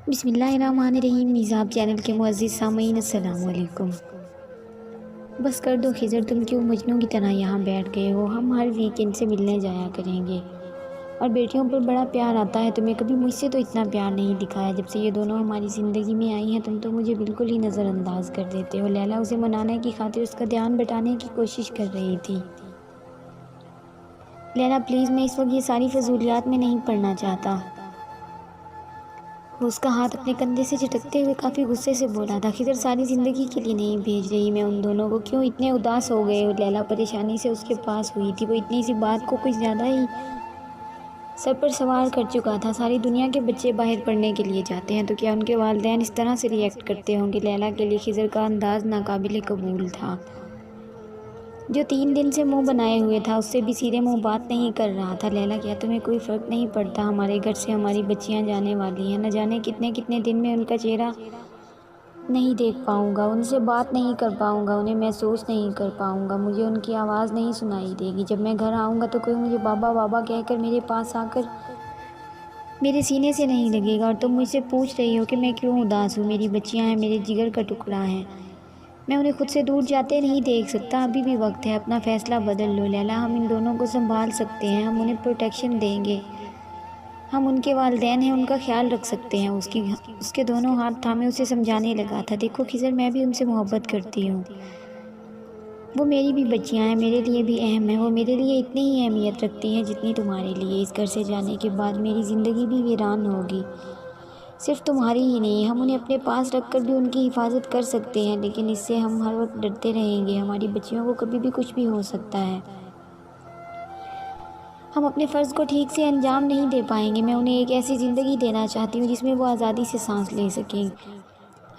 بسم اللہ الرحمن الرحیم۔ میزاب چینل کے معزز سامعین السلام علیکم۔ بس کر دو خضر، تم کیوں مجنوں کی طرح یہاں بیٹھ گئے ہو؟ ہم ہر ویکنڈ سے ملنے جایا کریں گے اور بیٹیوں پر بڑا پیار آتا ہے تمہیں، کبھی مجھ سے تو اتنا پیار نہیں دکھایا۔ جب سے یہ دونوں ہماری زندگی میں آئی ہیں تم تو مجھے بالکل ہی نظر انداز کر دیتے ہو۔ لیلا اسے منانے کی خاطر اس کا دھیان بٹانے کی کوشش کر رہی تھی۔ لیلا پلیز، میں اس وقت یہ ساری فضولیات میں نہیں پڑھنا چاہتا۔ وہ اس کا ہاتھ اپنے کندھے سے جھٹکتے ہوئے کافی غصے سے بولا تھا۔ خضر ساری زندگی کے لیے نہیں بھیج رہی میں ان دونوں کو، کیوں اتنے اداس ہو گئے؟ لیلا پریشانی سے اس کے پاس ہوئی تھی۔ وہ اتنی سی بات کو کچھ زیادہ ہی سر پر سوار کر چکا تھا۔ ساری دنیا کے بچے باہر پڑھنے کے لیے جاتے ہیں تو کیا ان کے والدین اس طرح سے ریئیکٹ کرتے ہوں گے؟ لیلا کے لیے خضر کا انداز ناقابل قبول تھا، جو 3 دن سے منہ بنائے ہوئے تھا اس سے بھی سیدھے منہ بات نہیں کر رہا تھا۔ لیلا کیا تمہیں کوئی فرق نہیں پڑتا؟ ہمارے گھر سے ہماری بچیاں جانے والی ہیں، نہ جانے کتنے کتنے دن میں ان کا چہرہ نہیں دیکھ پاؤں گا، ان سے بات نہیں کر پاؤں گا، انہیں محسوس نہیں کر پاؤں گا، مجھے ان کی آواز نہیں سنائی دے گی۔ جب میں گھر آؤں گا تو کوئی مجھے بابا بابا کہہ کر میرے پاس آ کر میرے سینے سے نہیں لگے گا، اور تم مجھ سے پوچھ رہی ہو کہ میں کیوں اداس ہوں؟ میری بچیاں ہیں، میرے جگر کا ٹکڑا ہیں، میں انہیں خود سے دور جاتے نہیں دیکھ سکتا۔ ابھی بھی وقت ہے، اپنا فیصلہ بدل لو لیلا، ہم ان دونوں کو سنبھال سکتے ہیں، ہم انہیں پروٹیکشن دیں گے، ہم ان کے والدین ہیں، ان کا خیال رکھ سکتے ہیں۔ اس کے دونوں ہاتھ تھامے اسے سمجھانے لگا تھا، دیکھو خضر، میں بھی ان سے محبت کرتی ہوں، وہ میری بھی بچیاں ہیں، میرے لیے بھی اہم ہیں، وہ میرے لیے اتنی ہی اہمیت رکھتی ہیں جتنی تمہارے لیے۔ اس گھر سے جانے کے بعد میری زندگی بھی ویران ہوگی، صرف تمہاری ہی نہیں، ہم انہیں اپنے پاس رکھ کر بھی ان کی حفاظت کر سکتے ہیں، لیکن اس سے ہم ہر وقت ڈرتے رہیں گے، ہماری بچیوں کو کبھی بھی کچھ بھی ہو سکتا ہے، ہم اپنے فرض کو ٹھیک سے انجام نہیں دے پائیں گے۔ میں انہیں ایک ایسی زندگی دینا چاہتی ہوں جس میں وہ آزادی سے سانس لے سکیں،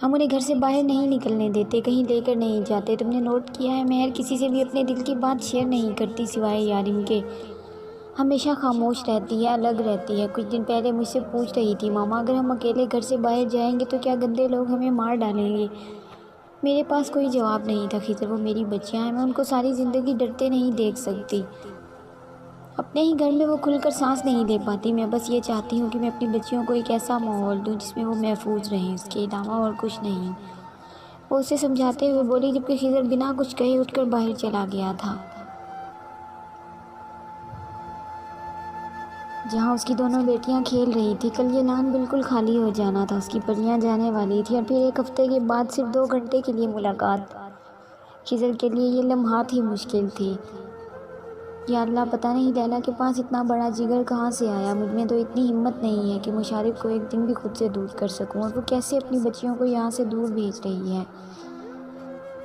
ہم انہیں گھر سے باہر نہیں نکلنے دیتے، کہیں لے کر نہیں جاتے۔ تم نے نوٹ کیا ہے مہر کسی سے بھی اپنے دل کی بات شیئر نہیں کرتی سوائے یارم کے، ہمیشہ خاموش رہتی ہے، الگ رہتی ہے۔ کچھ دن پہلے مجھ سے پوچھ رہی تھی، ماما اگر ہم اکیلے گھر سے باہر جائیں گے تو کیا گندے لوگ ہمیں مار ڈالیں گے؟ میرے پاس کوئی جواب نہیں تھا۔ خضر، وہ میری بچیاں ہیں، میں ان کو ساری زندگی ڈرتے نہیں دیکھ سکتی، اپنے ہی گھر میں وہ کھل کر سانس نہیں لے پاتی۔ میں بس یہ چاہتی ہوں کہ میں اپنی بچیوں کو ایک ایسا ماحول دوں جس میں وہ محفوظ رہیں، اس کے علاوہ اور کچھ نہیں، وہ اسے سمجھاتے ہوئے بولی، جبکہ خضر بنا کچھ کہے اٹھ کر باہر چلا گیا تھا، جہاں اس کی دونوں بیٹیاں کھیل رہی تھی۔ کل یہ لان بالکل خالی ہو جانا تھا، اس کی پریاں جانے والی تھی، اور پھر 1 ہفتے کے بعد صرف 2 گھنٹے کے لیے ملاقات۔ خضر کے لیے یہ لمحات ہی مشکل تھی۔ یا اللہ، پتہ نہیں لیلا کے پاس اتنا بڑا جگر کہاں سے آیا، مجھ میں تو اتنی ہمت نہیں ہے کہ مشارف کو ایک دن بھی خود سے دور کر سکوں، اور وہ کیسے اپنی بچیوں کو یہاں سے دور بھیج رہی ہے۔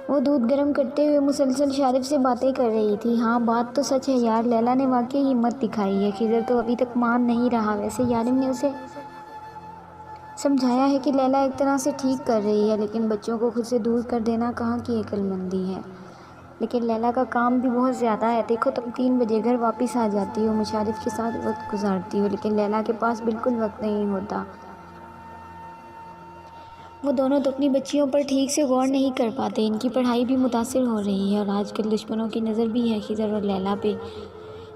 وہ دودھ گرم کرتے ہوئے مسلسل شارف سے باتیں کر رہی تھی۔ ہاں بات تو سچ ہے یار، لیلا نے واقعی ہمت دکھائی ہے۔ خضر تو ابھی تک مان نہیں رہا، ویسے یارم نے اسے سمجھایا ہے کہ لیلا ایک طرح سے ٹھیک کر رہی ہے، لیکن بچوں کو خود سے دور کر دینا کہاں کی عقل مندی ہے۔ لیکن لیلا کا کام بھی بہت زیادہ ہے، دیکھو تم 3 بجے گھر واپس آ جاتی ہو، مشارف کے ساتھ وقت گزارتی ہو، لیکن لیلا کے پاس بالکل وقت نہیں ہوتا۔ وہ دونوں تو اپنی بچیوں پر ٹھیک سے غور نہیں کر پاتے، ان کی پڑھائی بھی متاثر ہو رہی ہے، اور آج کل دشمنوں کی نظر بھی ہے خضر اور لیلا پہ۔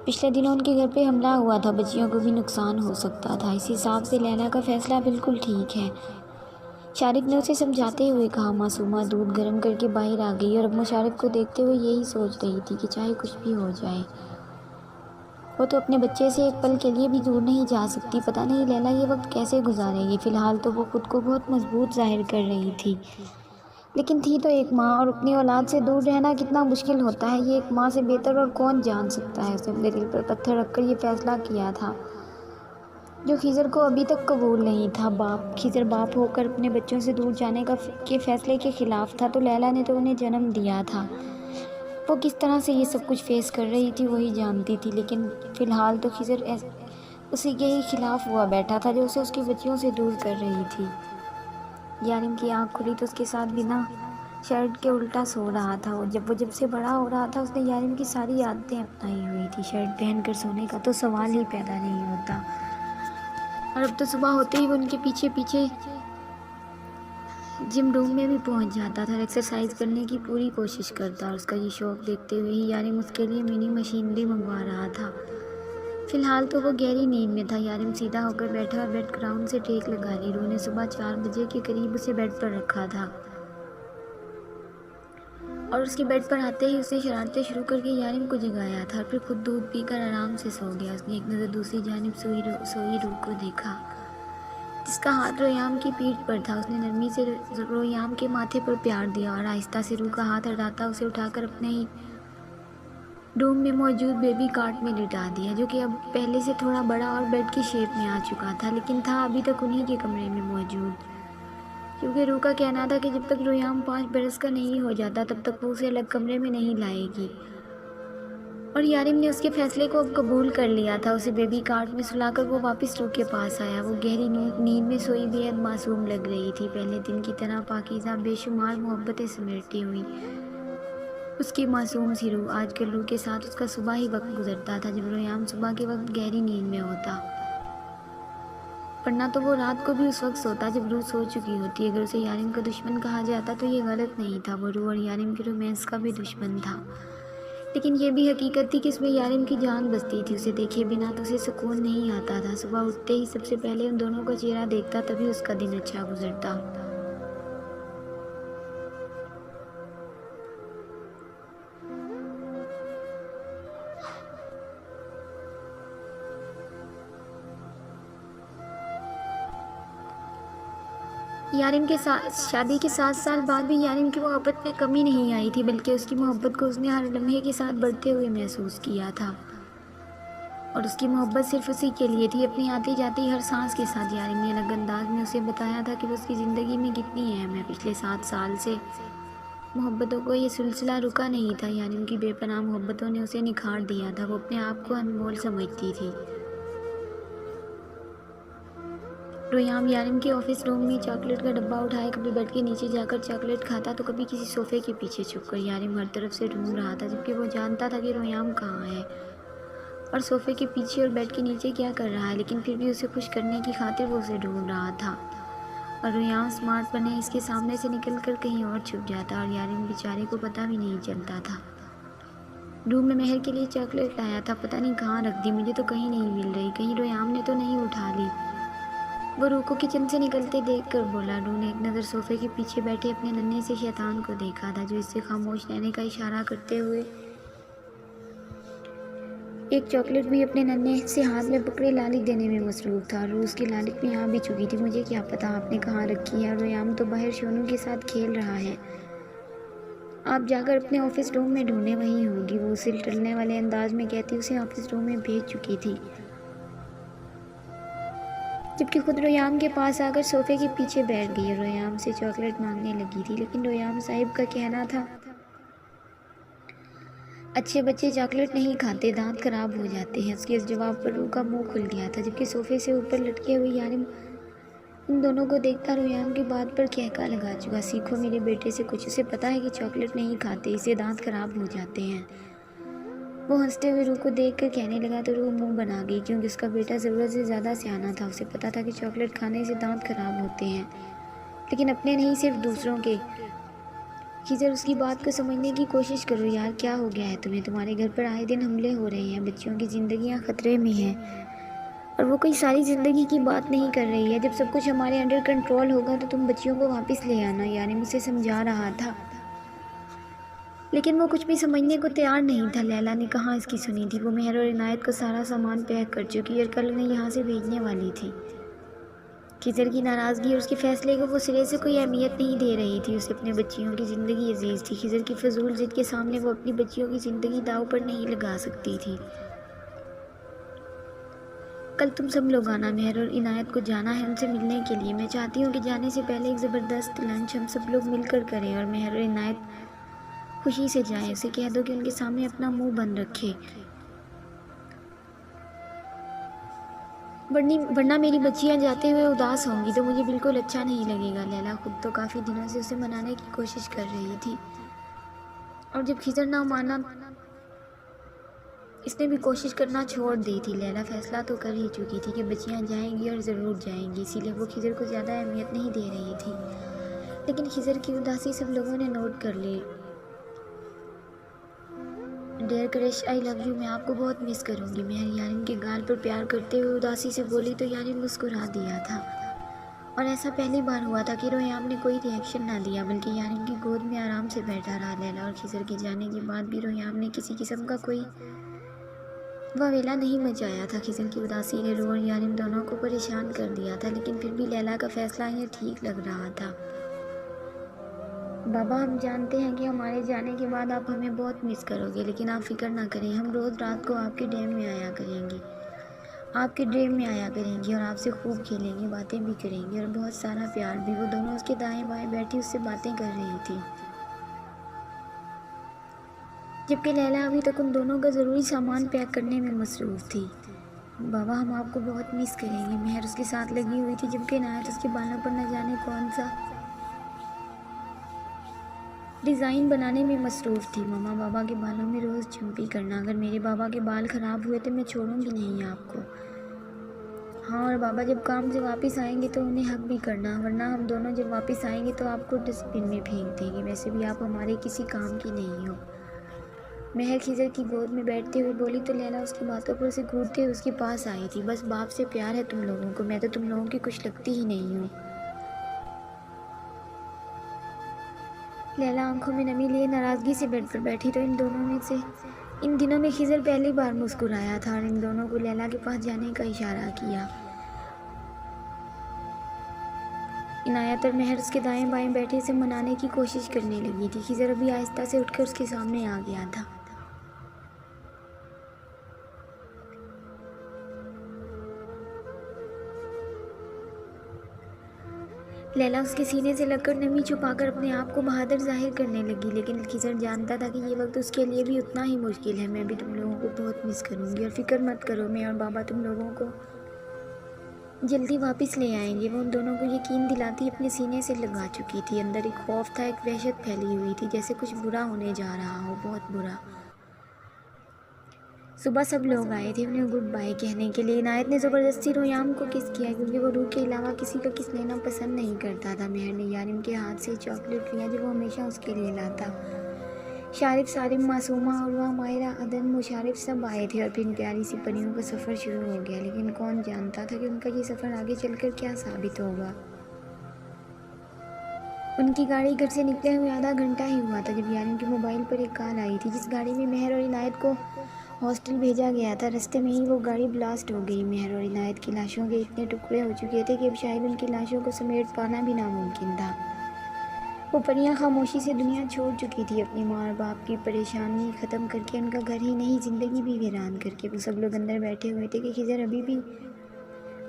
پچھلے دنوں ان کے گھر پہ حملہ ہوا تھا، بچیوں کو بھی نقصان ہو سکتا تھا، اس حساب سے لیلا کا فیصلہ بالکل ٹھیک ہے، شارف نے اسے سمجھاتے ہوئے کہا۔ معصومہ دودھ گرم کر کے باہر آ گئی اور اب مشارف کو دیکھتے ہوئے یہی سوچ رہی تھی کہ چاہے کچھ بھی ہو جائے وہ تو اپنے بچے سے ایک پل کے لیے بھی دور نہیں جا سکتی۔ پتہ نہیں لیلا یہ وقت کیسے گزارے گی، فی الحال تو وہ خود کو بہت مضبوط ظاہر کر رہی تھی، لیکن تھی تو ایک ماں، اور اپنی اولاد سے دور رہنا کتنا مشکل ہوتا ہے یہ ایک ماں سے بہتر اور کون جان سکتا ہے۔ اس نے اپنے دل پر پتھر رکھ کر یہ فیصلہ کیا تھا جو خضر کو ابھی تک قبول نہیں تھا۔ خضر باپ ہو کر اپنے بچوں سے دور جانے کے فیصلے کے خلاف تھا، تو لیلا نے تو انہیں جنم دیا تھا، وہ کس طرح سے یہ سب کچھ فیس کر رہی تھی وہی جانتی تھی، لیکن فی الحال تو خضر اسی کے ہی خلاف ہوا بیٹھا تھا جو اسے اس کی بچیوں سے دور کر رہی تھی۔ یارم کی آنکھ کھلی تو اس کے ساتھ بنا شرٹ کے الٹا سو رہا تھا۔ جب سے بڑا ہو رہا تھا اس نے یارم کی ساری عادتیں اپنائی ہوئی تھی، شرٹ پہن کر سونے کا تو سوال ہی پیدا نہیں ہوتا، اور اب تو صبح ہوتے ہی وہ ان کے پیچھے پیچھے جم روم میں بھی پہنچ جاتا تھا اور ایکسرسائز کرنے کی پوری کوشش کرتا، اور اس کا یہ شوق دیکھتے ہوئے ہی یارم اس کے لیے منی مشینری منگوا رہا تھا۔ فی الحال تو وہ گہری نیند میں تھا۔ یارم سیدھا ہو کر بیٹھا اور بیڈ گراؤنڈ سے ٹیک لگا لی۔ روح نے صبح 4 بجے کے قریب اسے بیڈ پر رکھا تھا اور اس کے بیڈ پر آتے ہی اسے شرارتیں شروع کر کے یارم کو جگایا تھا اور پھر خود دودھ پی کر آرام سے سو گیا۔ اس نے ایک نظر دوسری جانب سوئی روح کو دیکھا جس کا ہاتھ ریحام کی پیٹھ پر تھا۔ اس نے نرمی سے ریحام کے ماتھے پر پیار دیا اور آہستہ سے روح کا ہاتھ ہٹاتا اسے اٹھا کر اپنے ہی روم میں موجود بیبی کارٹ میں لٹا دیا، جو کہ اب پہلے سے تھوڑا بڑا اور بیڈ کی شیپ میں آ چکا تھا، لیکن تھا ابھی تک انہی کے کمرے میں موجود، کیونکہ روح کا کہنا تھا کہ جب تک ریحام 5 برس کا نہیں ہو جاتا تب تک وہ اسے الگ کمرے میں نہیں لائے گی، اور یارم نے اس کے فیصلے کو اب قبول کر لیا تھا۔ اسے بیبی کارٹ میں سلا کر وہ واپس روح کے پاس آیا۔ وہ گہری نیند میں سوئی بے حد معصوم لگ رہی تھی، پہلے دن کی طرح پاکیزہ بے شمار محبتیں سمیٹتی ہوئی اس کی معصوم سی روح۔ آج کل روح کے ساتھ اس کا صبح ہی وقت گزرتا تھا جب ریحام صبح کے وقت گہری نیند میں ہوتا، ورنہ تو وہ رات کو بھی اس وقت سوتا جب روح سو چکی ہوتی۔ اگر اسے یارم کا دشمن کہا جاتا تو یہ غلط نہیں تھا، وہ روح اور یارم کے رومانس کا بھی دشمن تھا، لیکن یہ بھی حقیقت تھی کہ اس میں یارم کی جان بستی تھی۔ اسے دیکھے بنا تو اسے سکون نہیں آتا تھا، صبح اٹھتے ہی سب سے پہلے ان دونوں کا چہرہ دیکھتا تبھی اس کا دن اچھا گزرتا۔ یارم کے ساتھ شادی کے 7 سال بعد بھی یارم کی محبت میں کمی نہیں آئی تھی، بلکہ اس کی محبت کو اس نے ہر لمحے کے ساتھ بڑھتے ہوئے محسوس کیا تھا، اور اس کی محبت صرف اسی کے لیے تھی۔ اپنی آتی جاتی ہر سانس کے ساتھ یارم نے الگ انداز میں اسے بتایا تھا کہ وہ اس کی زندگی میں کتنی اہم ہے۔ پچھلے 7 سال سے محبتوں کو یہ سلسلہ رکا نہیں تھا، یارم کی بے پناہ محبتوں نے اسے نکھار دیا تھا، وہ اپنے آپ کو انمول سمجھتی تھی۔ ریحام یارم کے آفس روم میں چاکلیٹ کا ڈبہ اٹھائے کبھی بیڈ کے نیچے جا کر چاکلیٹ کھاتا تو کبھی کسی صوفے کے پیچھے چھپ کر۔ یارم ہر طرف سے ڈھونڈ رہا تھا، جبکہ وہ جانتا تھا کہ ریحام کہاں ہے اور صوفے کے پیچھے اور بیڈ کے نیچے کیا کر رہا ہے، لیکن پھر بھی اسے خوش کرنے کی خاطر وہ اسے ڈھونڈ رہا تھا، اور ریحام اسمارٹ بنے اس کے سامنے سے نکل کر کہیں اور چھپ جاتا اور یارم بیچارے کو پتہ بھی نہیں چلتا تھا۔ روم میں مہر کے لیے چاکلیٹ لایا تھا، پتہ نہیں کہاں رکھ دی، مجھے تو کہیں نہیں مل رہی، کہیں ریحام نے تو نہیں اٹھا لی۔ وہ روح کو کچن سے نکلتے دیکھ کر بولا۔ روح نے ایک نظر صوفے کے پیچھے بیٹھے اپنے ننھے سے شیطان کو دیکھا تھا، جو اس سے خاموش رہنے کا اشارہ کرتے ہوئے ایک چاکلیٹ بھی اپنے ننھے سے ہاتھ میں پکڑے لالک دینے میں مصروف تھا۔ روح اس کی لالک میں آ بھی چکی تھی۔ مجھے کیا پتا آپ نے کہاں رکھی ہے، اور ریحام تو باہر شونو کے ساتھ کھیل رہا ہے، آپ جا کر اپنے آفس روم میں ڈھونڈیں، وہیں ہوگی، وہ اسے ٹلنے والے انداز میں کہتی اسے آفس روم میں بھیج چکی تھی، جبکہ خود ریحام کے پاس آ کر صوفے کے پیچھے بیٹھ گئی اور ریحام سے چاکلیٹ مانگنے لگی تھی، لیکن ریحام صاحب کا کہنا تھا اچھے بچے چاکلیٹ نہیں کھاتے، دانت خراب ہو جاتے ہیں۔ اس کے اس جواب پر روح کا منہ کھل گیا تھا، جبکہ صوفے سے اوپر لٹکے ہوئے یارم ان دونوں کو دیکھتا ریحام کی بات پر کہکا لگا چکا۔ سیکھو میرے بیٹے سے کچھ، اسے پتا ہے کہ چاکلیٹ نہیں کھاتے، اسے دانت خراب ہو جاتے ہیں۔ وہ ہنستے ہوئے روح کو دیکھ کر کہنے لگا تو روح منہ بنا گئی، کیونکہ اس کا بیٹا ضرورت سے زیادہ سیانا تھا، اسے پتا تھا کہ چاکلیٹ کھانے سے دانت خراب ہوتے ہیں، لیکن اپنے نہیں، صرف دوسروں کے۔ خضر اس کی بات کو سمجھنے کی کوشش کرو یار، کیا ہو گیا ہے تمہیں؟ تمہارے گھر پر آئے دن حملے ہو رہے ہیں، بچیوں کی زندگیاں خطرے میں ہیں، اور وہ کوئی ساری زندگی کی بات نہیں کر رہی ہے۔ جب سب کچھ ہمارے انڈر کنٹرول ہوگا تو تم بچیوں کو واپس لے آنا، یعنی مجھے سمجھا رہا تھا، لیکن وہ کچھ بھی سمجھنے کو تیار نہیں تھا۔ لیلا نے کہاں اس کی سنی تھی، وہ مہر اور عنایت کو سارا سامان پیک کر چکی اور کل انہیں یہاں سے بھیجنے والی تھی۔ خضر کی ناراضگی اور اس کے فیصلے کو وہ سرے سے کوئی اہمیت نہیں دے رہی تھی، اسے اپنے بچیوں کی زندگی عزیز تھی۔ خضر کی فضول ضد کے سامنے وہ اپنی بچیوں کی زندگی داؤ پر نہیں لگا سکتی تھی۔ کل تم سب لوگ آنا، مہر اور عنایت کو جانا ہے ان سے ملنے کے لیے، میں چاہتی ہوں کہ جانے سے پہلے ایک زبردست لنچ ہم سب لوگ مل کر کریں، اور مہر اور عنایت خوشی سے جائیں، اسے کہہ دو کہ ان کے سامنے اپنا منہ بند رکھے، ورنہ میری بچیاں جاتے ہوئے اداس ہوں گی تو مجھے بالکل اچھا نہیں لگے گا۔ لیلا خود تو کافی دنوں سے اسے منانے کی کوشش کر رہی تھی، اور جب خضر نہ مانا اس نے بھی کوشش کرنا چھوڑ دی تھی۔ لیلا فیصلہ تو کر ہی چکی تھی کہ بچیاں جائیں گی اور ضرور جائیں گی، اسی لیے وہ خضر کو زیادہ اہمیت نہیں دے رہی تھی، لیکن خضر کی اداسی سب لوگوں نے نوٹ کر لی۔ Dear crush I love you, میں آپ کو بہت مس کروں گی، مہر یارین کے گال پر پیار کرتے ہوئے اداسی سے بولی تو یارین مسکرا دیا تھا، اور ایسا پہلی بار ہوا تھا کہ رویام نے کوئی ری ایکشن نہ دیا بلکہ یارین کی گود میں آرام سے بیٹھا رہا۔ لیلا اور خضر کے جانے کے بعد بھی رویام نے کسی قسم کا کوئی واویلا نہیں مچایا تھا۔ خضر کی اداسی نے رو اور یارین دونوں کو پریشان کر دیا تھا، لیکن پھر بھی لیلا کا فیصلہ انہیں ٹھیک لگ رہا تھا۔ بابا ہم جانتے ہیں کہ ہمارے جانے کے بعد آپ ہمیں بہت مس کرو گے، لیکن آپ فکر نہ کریں، ہم روز رات کو آپ کے ڈیم میں آیا کریں گے، اور آپ سے خوب کھیلیں گے، باتیں بھی کریں گے اور بہت سارا پیار بھی۔ وہ دونوں اس کے دائیں بائیں بیٹھی اس سے باتیں کر رہی تھی، جبکہ لیلا ابھی تک ان دونوں کا ضروری سامان پیک کرنے میں مصروف تھی۔ بابا ہم آپ کو بہت مس کریں گے، مہر اس کے ساتھ لگی ہوئی تھی، جبکہ عنایت اس کے بالوں پر نہ جانے کون سا ڈیزائن بنانے میں مصروف تھی۔ ماما بابا کے بالوں میں روز چمپی کرنا، اگر میرے بابا کے بال خراب ہوئے تو میں چھوڑوں گی نہیں آپ کو۔ ہاں، اور بابا جب کام سے واپس آئیں گے تو انہیں حق بھی کرنا، ورنہ ہم دونوں جب واپس آئیں گے تو آپ کو ڈسٹ بن میں پھینک دیں گے، ویسے بھی آپ ہمارے کسی کام کی نہیں ہو۔ مہر خضر کی گود میں بیٹھتے ہوئے بولی تو لیلا اس کی باتوں پر اسے گھورتے ہوئے اس کے پاس آئی تھی۔ بس باپ سے پیار ہے تم لوگوں کو، میں تو تم لوگوں کی کچھ لگتی ہی نہیں ہوں۔ لیلا آنکھوں میں نمی لیے ناراضگی سے بیڈ پر بیٹھی تو ان دنوں میں خضر پہلی بار مسکرایا تھا اور ان دونوں کو لیلا کے پاس جانے کا اشارہ کیا۔ عنایت اور مہر اس کے دائیں بائیں بیٹھے اسے منانے کی کوشش کرنے لگی تھی۔ خضر ابھی آہستہ سے اٹھ کر اس کے سامنے آ گیا تھا۔ لیلا اس کے سینے سے لگ کر نمی چھپا کر اپنے آپ کو بہادر ظاہر کرنے لگی، لیکن خضر جانتا تھا کہ یہ وقت اس کے لیے بھی اتنا ہی مشکل ہے۔ میں بھی تم لوگوں کو بہت مس کروں گی، اور فکر مت کرو، میں اور بابا تم لوگوں کو جلدی واپس لے آئیں گے۔ وہ ان دونوں کو یقین دلاتی اپنے سینے سے لگا چکی تھی۔ اندر ایک خوف تھا، ایک وحشت پھیلی ہوئی تھی، جیسے کچھ برا ہونے جا رہا ہو، بہت برا۔ صبح سب لوگ آئے تھے انہیں گڈ بائی کہنے کے لیے۔ عنایت نے زبردستی رویام کو کس کیا کیونکہ وہ روح کے علاوہ کسی کا کس لینا پسند نہیں کرتا تھا۔ مہر نے یارین کے ہاتھ سے چاکلیٹ لیا جو وہ ہمیشہ اس کے لیے لاتا۔ شارف، سارم، معصومہ، عروہ، مائرہ، عدن، مشارف سب آئے تھے اور پھر ان پیاری سی پریوں کا سفر شروع ہو گیا، لیکن کون جانتا تھا کہ ان کا یہ سفر آگے چل کر کیا ثابت ہوگا۔ ان کی گاڑی گھر سے نکلے ہوئے آدھا گھنٹہ ہی ہوا تھا جب یارین کے موبائل پر ایک کال آئی تھی جس گاڑی میں مہر اور عنایت کو ہاسٹل بھیجا گیا تھا۔ رستے میں ہی وہ گاڑی بلاسٹ ہو گئی۔ مہر اور عنایت کی لاشوں کے اتنے ٹکڑے ہو چکے تھے کہ اب شاید ان کی لاشوں کو سمیٹ پانا بھی ناممکن تھا۔ وہ پریاں خاموشی سے دنیا چھوڑ چکی تھی، اپنی ماں اور باپ کی پریشانی ختم کر کے، ان کا گھر ہی نہیں زندگی بھی ویران کر کے۔ وہ سب لوگ اندر بیٹھے ہوئے تھے کہ خضر ابھی بھی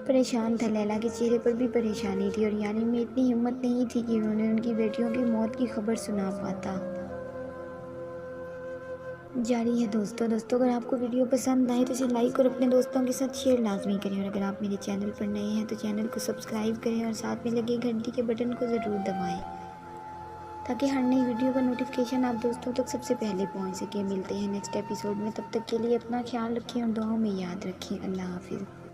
پریشان تھا، لیلا کے چہرے پر بھی پریشانی تھی، اور یارین میں اتنی ہمت نہیں تھی کہ انہیں ان کی بیٹیوں کی موت کی خبر سنا پاتا۔ جاری ہے دوستوں اگر آپ کو ویڈیو پسند آئے تو اسے لائک اور اپنے دوستوں کے ساتھ شیئر لازمی کریں، اور اگر آپ میرے چینل پر نئے ہیں تو چینل کو سبسکرائب کریں اور ساتھ میں لگے گھنٹی کے بٹن کو ضرور دبائیں تاکہ ہر نئی ویڈیو کا نوٹیفیکیشن آپ دوستوں تک سب سے پہلے پہنچ سکے۔ ملتے ہیں نیکسٹ ایپیسوڈ میں، تب تک کے لیے اپنا خیال رکھیں اور دعاؤں میں یاد رکھیں۔ اللہ حافظ۔